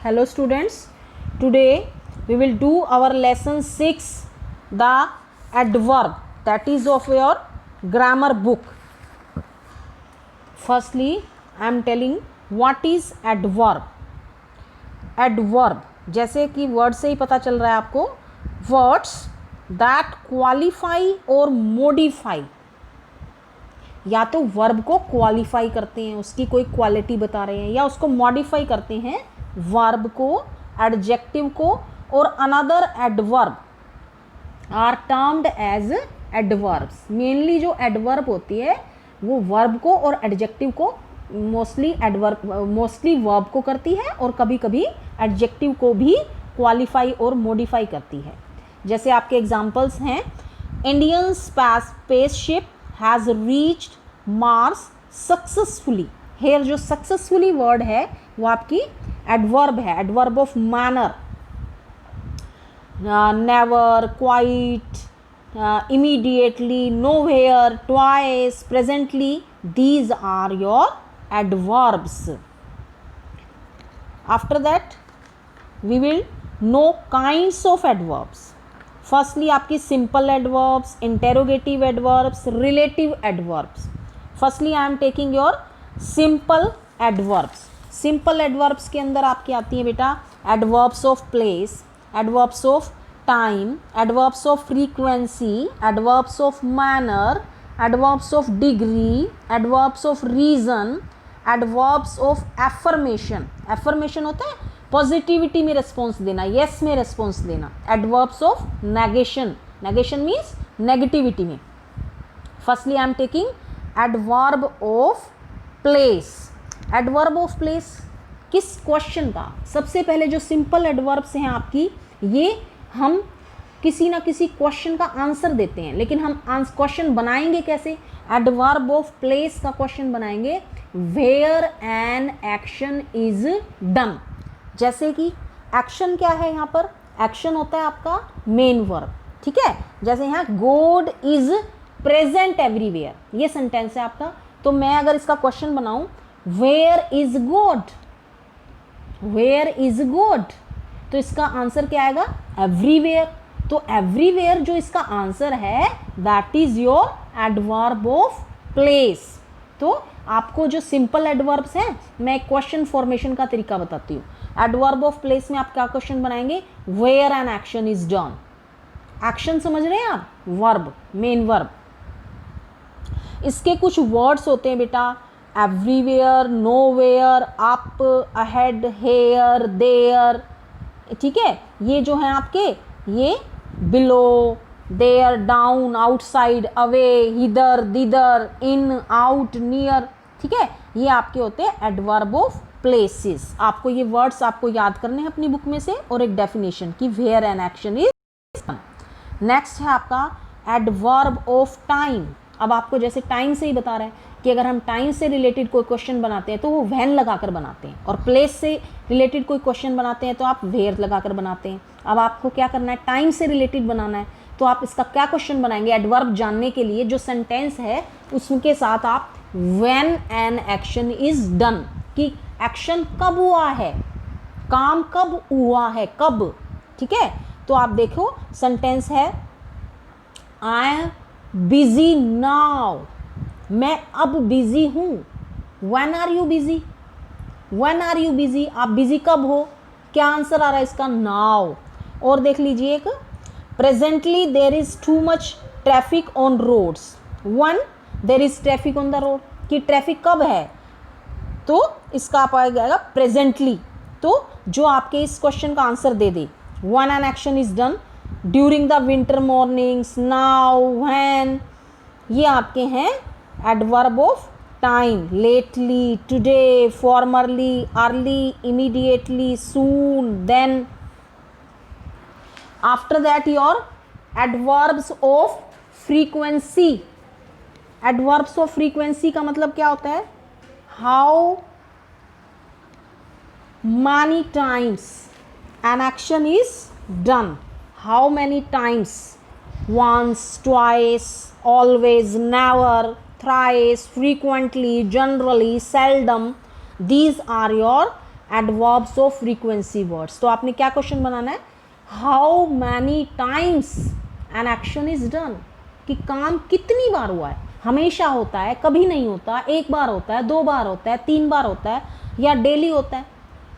Hello students, today we will do our lesson 6, the adverb, that is of your grammar book. Firstly, I am telling what is adverb. Adverb जैसे कि word से ही पता चल रहा है आपको, words that qualify और modify, या तो वर्ब को क्वालिफाई करते हैं, उसकी कोई क्वालिटी बता रहे हैं, या उसको मॉडिफाई करते हैं वर्ब को, एडजेक्टिव को, और another adverb are termed as adverbs. Mainly जो एडवर्ब होती है वो वर्ब को और एडजेक्टिव को मोस्टली वर्ब को करती है और कभी कभी एडजेक्टिव को भी क्वालिफाई और मॉडिफाई करती है. जैसे आपके एग्जांपल्स हैं, Indian spaceship has reached Mars successfully. Here जो सक्सेसफुली वर्ड है वो आपकी एडवर्ब है, adverb of manner. Never, quite, immediately, nowhere, twice, presently, these are your adverbs. After that we will know kinds of adverbs. Firstly आपकी simple adverbs, interrogative adverbs, relative adverbs. Firstly I am taking your simple adverbs. Simple adverbs के अंदर आपकी आती है बेटा adverbs of place, adverbs of time, adverbs of frequency, adverbs of manner, adverbs of degree, adverbs of reason, adverbs of affirmation. affirmation होता है positivity में response देना, yes में रिस्पॉन्स देना. adverbs of negation, negation means negativity में. firstly I am taking adverb of place. adverb of place किस question का? सबसे पहले जो सिंपल एडवर्ब्स हैं आपकी, ये हम किसी ना किसी क्वेश्चन का आंसर देते हैं, लेकिन हम क्वेश्चन बनाएंगे कैसे? एडवर्ब ऑफ प्लेस का क्वेश्चन बनाएंगे where an action is done. जैसे कि एक्शन क्या है यहाँ पर? एक्शन होता है आपका मेन वर्ब, ठीक है. जैसे यहाँ गॉड इज प्रेजेंट एवरीवेयर, ये सेंटेंस है आपका. तो मैं अगर इसका क्वेश्चन बनाऊं where is God, where is God, तो इसका आंसर क्या आएगा? एवरीवेयर. तो एवरीवेयर जो इसका आंसर है that is your adverb of place. तो आपको जो सिंपल एडवर्ब्स हैं, मैं क्वेश्चन फॉर्मेशन का तरीका बताती हूँ. एडवर्ब ऑफ प्लेस में आप क्या क्वेश्चन बनाएंगे? Where an action is done. Action समझ रहे हैं आप? Verb, main verb. इसके कुछ वर्ड्स होते हैं बेटा, everywhere, nowhere, up, ahead, here, there, ठीक है. ये जो हैं आपके, ये below, there, down, outside, away, hither, thither, in, out, near, ठीक है. ये आपके होते हैं एडवर्ब ऑफ प्लेसेस. आपको ये वर्ड्स आपको याद करने हैं अपनी बुक में से, और एक डेफिनेशन की where an action is. Next है आपका एडवर्ब ऑफ टाइम. अब आपको जैसे टाइम से ही बता रहे हैं कि अगर हम टाइम से रिलेटेड कोई क्वेश्चन बनाते हैं तो वो व्हेन लगाकर बनाते हैं, और प्लेस से रिलेटेड कोई क्वेश्चन बनाते हैं तो आप वेयर लगाकर बनाते हैं. अब आपको क्या करना है? टाइम से रिलेटेड बनाना है, तो आप इसका क्या क्वेश्चन बनाएंगे? एडवर्ब जानने के लिए जो सेंटेंस है उसके साथ आप when an action is done, कि एक्शन कब हुआ है, काम कब हुआ है, कब, ठीक है. तो आप देखो सेंटेंस है आई एम बिजी नाउ, मैं अब बिजी हूँ. When are you busy, when are you busy, आप बिजी कब हो? क्या आंसर आ रहा है इसका? नाउ. और देख लीजिए एक, presently there is too much traffic on roads. One, there is traffic on the road, कि ट्रैफिक कब है, तो इसका आप आएगा प्रेजेंटली. तो जो आपके इस क्वेश्चन का आंसर दे दे, when an action is done during the winter mornings, now, when, ये आपके हैं adverb of time. Lately, today, formerly, early, immediately, soon, then. After that your adverbs of frequency. Adverbs of frequency का मतलब क्या होता है? How many times an action is done. How many times? Once, twice, always, never, thrice, frequently, generally, seldom. These are your adverbs of frequency words. तो आपने क्या question बनाना है, how many times N action is done, कि काम कितनी बार हुआ है, हमेशा होता है, कभी नहीं होता, एक बार होता है, 2 बार होता है, 3 बार होता है, या डेली होता है।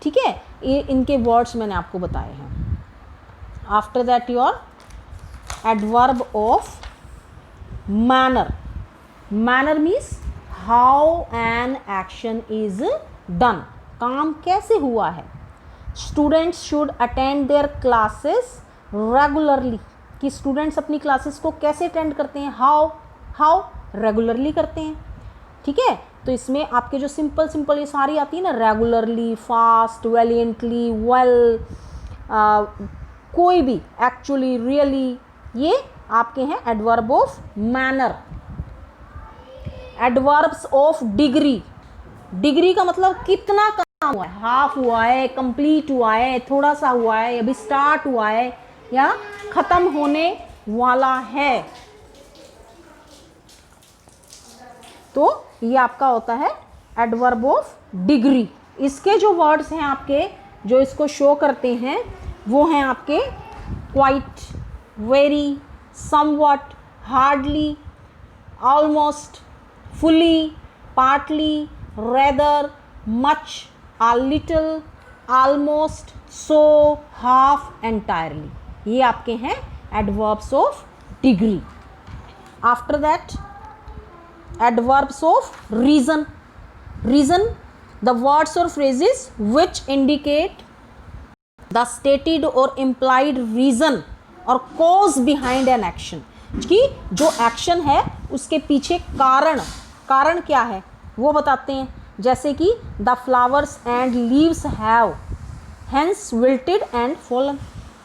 ठीक है, ये इनके वर्ड्स मैंने आपको बताए हैं। After that your adverb of manner. Manner means how an action is done, काम कैसे हुआ है। Students should attend there classes regularly, कि स्टूडेंट्स अपनी क्लासेस को कैसे अटेंड करते हैं, हाउ रेगुलरली करते हैं। ठीक है, तो इसमें आपके जो सिंपल ये सारी आती है ना, रेगुलरली, फास्ट, वेलिएंटली, वेल, कोई भी, एक्चुअली, रियली, ये आपके हैं adverb of manner. Adverbs of degree. Degree का मतलब कितना काम हुआ है, हाफ हुआ है, कंप्लीट हुआ है, थोड़ा सा हुआ है, अभी स्टार्ट हुआ है, या खत्म होने वाला है। तो ये आपका होता है एडवर्ब ऑफ डिग्री। इसके जो वर्ड्स हैं आपके, जो इसको शो करते हैं, वो हैं आपके quite, very, somewhat, hardly, almost, fully, partly, rather, much, a little, almost, so, half, entirely। ये आपके हैं adverbs of degree. After that adverbs of reason. Reason, the words और phrases which indicate the stated or implied reason or cause behind an action, कि जो action है उसके पीछे कारण क्या है वो बताते हैं। जैसे कि the flowers and leaves have hence wilted and fallen,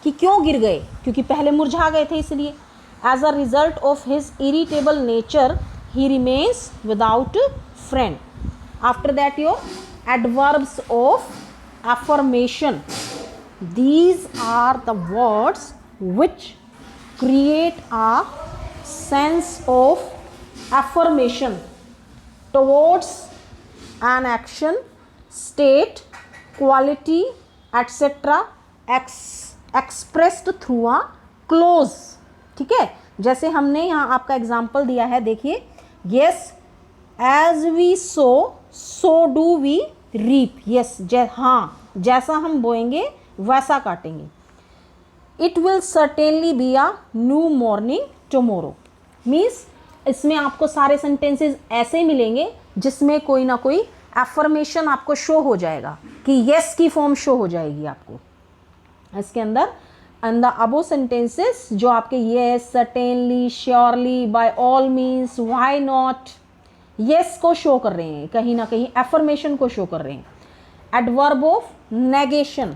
कि क्यों गिर गए, क्योंकि पहले मुरझा गए थे इसलिए। As a result of his irritable nature he remains without friend. After that your adverbs of affirmation। These are the words which create a sense of affirmation towards an action, state, quality, etc. expressed through a clause। ठीक है, जैसे हमने यहाँ आपका example दिया है, देखिए, yes as we sow so do we reap। yes, हाँ, जैसा हम बोएंगे वैसा काटेंगे। It will certainly be a new morning tomorrow. Means इसमें आपको सारे सेंटेंसेस ऐसे मिलेंगे जिसमें कोई ना कोई एफर्मेशन आपको शो हो जाएगा, कि यस की फॉर्म शो हो जाएगी आपको इसके अंदर। एंड द अबो सेंटेंसेस जो आपके yes, certainly, surely, by all means, why not, yes को शो कर रहे हैं, कहीं ना कहीं एफर्मेशन को शो कर रहे हैं। Adverb of negation.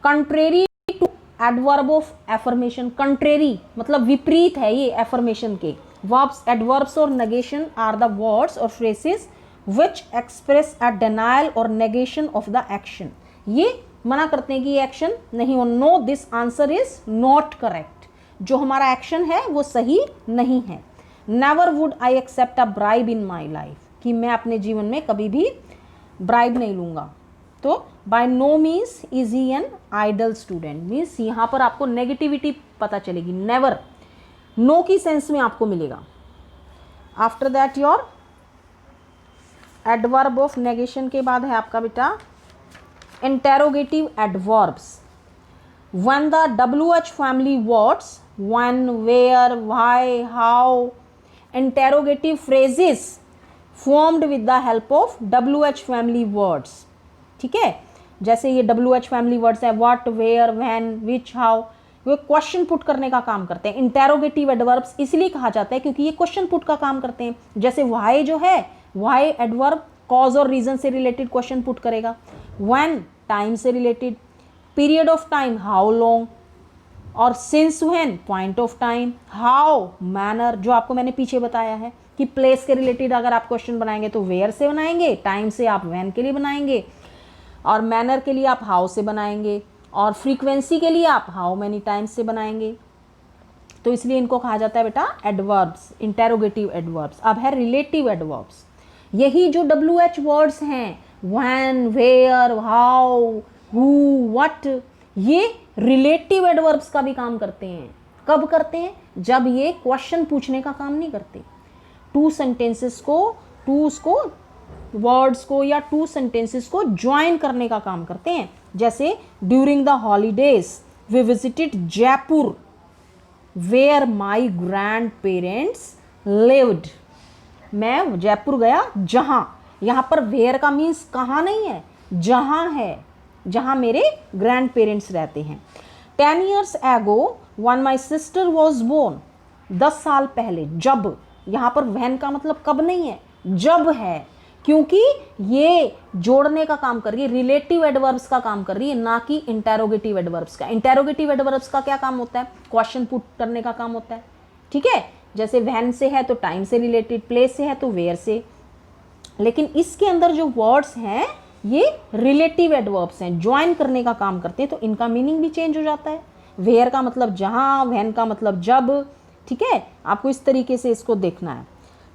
Contrary to adverb of affirmation. Contrary मतलब विपरीत है ये एफर्मेशन के। वर्ब्स, एडवर्ब्स और नेगेशन आर द वर्ड्स और phrases which express a denial और नेगेशन ऑफ द एक्शन। ये मना करते हैं कि ये एक्शन नहीं हो। No, this answer is not correct, जो हमारा एक्शन है वो सही नहीं है। Never would I accept a bribe in my life, कि मैं अपने जीवन में कभी भी ब्राइब नहीं लूँगा। तो by no means is he an idle student, means यहाँ पर आपको नेगेटिविटी पता चलेगी। नेवर नो की सेंस में आपको मिलेगा। After that your adverb of negation के बाद है आपका बेटा interrogative adverbs. When the WH family words when, where, why, how, interrogative phrases formed with the help of WH family words। ठीक है, जैसे ये WH फैमिली वर्ड्स है, what, where, when, which, how, ये क्वेश्चन पुट करने का काम करते हैं। इंटेरोगेटिव एडवर्ब्स इसलिए कहा जाता है क्योंकि ये क्वेश्चन पुट का काम करते हैं। जैसे व्हाई जो है, व्हाई एडवर्ब कॉज और रीजन से रिलेटेड क्वेश्चन पुट करेगा। व्हेन टाइम से related, period of time how long, और since when point of time, how manner जो आपको मैंने पीछे बताया है कि प्लेस के रिलेटेड अगर आप क्वेश्चन बनाएंगे तो वेयर से बनाएंगे, टाइम से आप व्हेन के लिए बनाएंगे, और मैनर के लिए आप हाउ से बनाएंगे, और फ्रीक्वेंसी के लिए आप हाउ मैनी टाइम्स से बनाएंगे। तो इसलिए इनको कहा जाता है बेटा एडवर्ब्स, इंटेरोगेटिव एडवर्ब्स। अब है रिलेटिव एडवर्ब्स। यही जो WH वर्ड्स हैं when, where, how, who, what, ये रिलेटिव एडवर्ब्स का भी काम करते हैं। कब करते हैं? जब ये क्वेश्चन पूछने का काम नहीं करते। टू सेंटेंसेस को, वर्ड्स को या टू सेंटेंसेस को ज्वाइन करने का काम करते हैं। जैसे during the holidays we visited Jaipur where my grand parents lived. मैं जयपुर गया जहाँ, यहाँ पर वेयर का मीन्स कहाँ नहीं है, जहाँ है, जहाँ मेरे ग्रैंड पेरेंट्स रहते हैं। 10 years ago when my sister was born, 10 साल पहले, जब, यहाँ पर when का मतलब कब नहीं है, जब है, क्योंकि ये जोड़ने का काम कर रही है, रिलेटिव एडवर्ब्स का काम कर रही है, ना कि इंटेरोगेटिव एडवर्ब्स का। इंटेरोगेटिव एडवर्ब्स का क्या काम होता है? क्वेश्चन पुट करने का काम होता है, ठीक है। जैसे when से है तो टाइम से रिलेटेड, प्लेस से है तो वेयर से। लेकिन इसके अंदर जो वर्ड्स हैं ये रिलेटिव एडवर्ब्स हैं, ज्वाइन करने का काम करते हैं, तो इनका मीनिंग भी चेंज हो जाता है। वेयर का मतलब जहाँ, व्हेन का मतलब जब, ठीक है। आपको इस तरीके से इसको देखना है।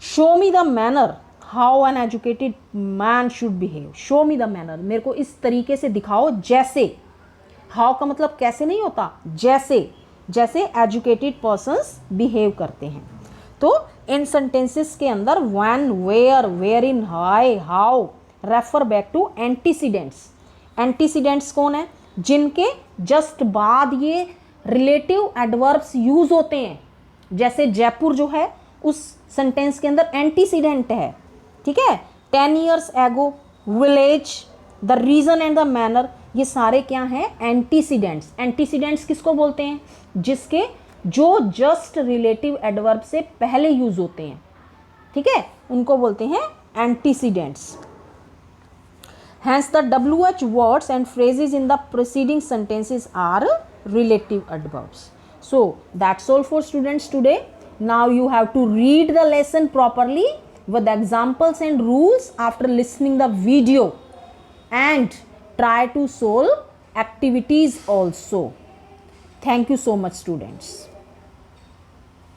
Show me the manner how an educated man should behave. Show me the manner, मेरे को इस तरीके से दिखाओ जैसे, हाउ का मतलब कैसे नहीं होता, जैसे, जैसे एजुकेटेड पर्सन्स बिहेव करते हैं। तो इन सेंटेंसेस के अंदर when, where, wherein, why, how refer back to antecedents. Antecedents कौन है? जिनके जस्ट बाद ये रिलेटिव एडवर्ब्स यूज होते हैं। जैसे जयपुर जो है उस सेंटेंस के अंदर एंटीसीडेंट है, ठीक है। 10 years ago, village, the reason and the manner, ये सारे क्या हैं? एंटीसीडेंट्स। एंटीसीडेंट्स किसको बोलते हैं? जिसके जो जस्ट रिलेटिव एडवर्ब से पहले यूज होते हैं, ठीक है, उनको बोलते हैं antecedents. Hence the WH words and phrases in the preceding sentences are relative adverbs. So that's all for students today. Now you have to read the lesson properly with examples and rules after listening the video, and try to solve activities also. Thank you so much, students.